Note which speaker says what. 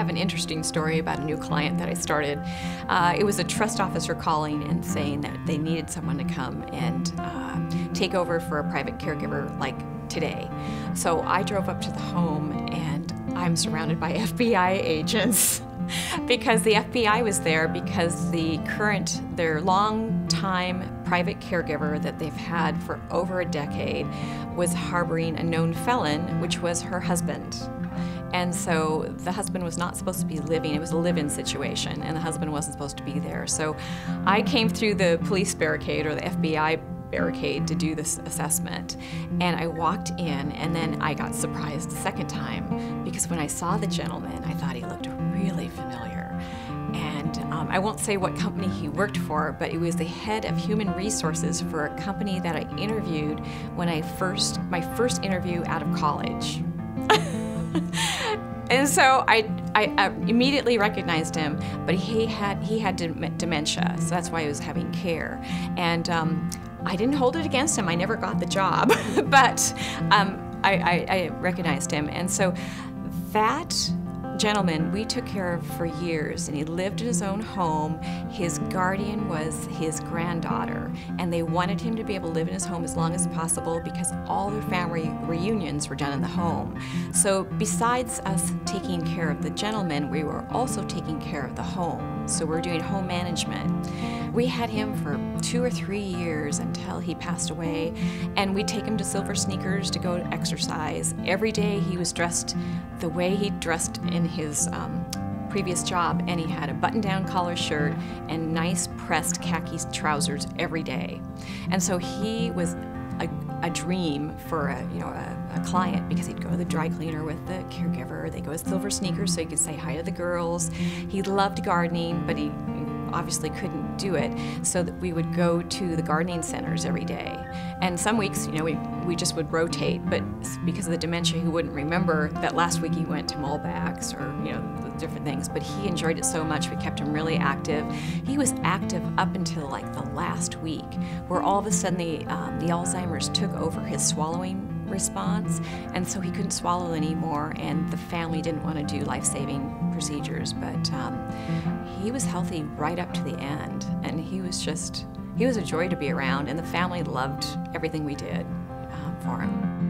Speaker 1: have an interesting story about a new client that I started. It was a trust officer calling and saying that they needed someone to come and take over for a private caregiver like today. So I drove up to the home and I'm surrounded by FBI agents because the FBI was there because their long-time private caregiver that they've had for over a decade was harboring a known felon, which was her husband. And so the husband was not supposed to be living, it was a live-in situation, and the husband wasn't supposed to be there. So I came through the police barricade, or the FBI barricade, to do this assessment. And I walked in, and then I got surprised the second time, because when I saw the gentleman, I thought he looked really familiar. And I won't say what company he worked for, but he was the head of human resources for a company that I interviewed when my first interview out of college. And so I immediately recognized him, but he had dementia, so that's why he was having care. And I didn't hold it against him. I never got the job, but I recognized him. And so that gentleman we took care of for years, and he lived in his own home. His guardian was his granddaughter, and they wanted him to be able to live in his home as long as possible because all their family reunions were done in the home. So besides us taking care of the gentleman, we were also taking care of the home. So we're doing home management. We had him for 2 or 3 years until he passed away, and we'd take him to Silver Sneakers to go to exercise. Every day he was dressed the way he dressed in his previous job, and he had a button-down collar shirt and nice pressed khaki trousers every day. And so he was a dream for a client, because he'd go to the dry cleaner with the caregiver. They'd go to Silver Sneakers so he could say hi to the girls. He loved gardening, but he obviously couldn't do it, so that we would go to the gardening centers every day. And some weeks, we just would rotate, but because of the dementia, he wouldn't remember that last week he went to Mullbacks or different things. But he enjoyed it so much, we kept him really active. He was active up until like the last week, where all of a sudden the Alzheimer's took over his swallowing response, and so he couldn't swallow anymore, and the family didn't want to do life-saving procedures. But he was healthy right up to the end, and he was a joy to be around, and the family loved everything we did for him.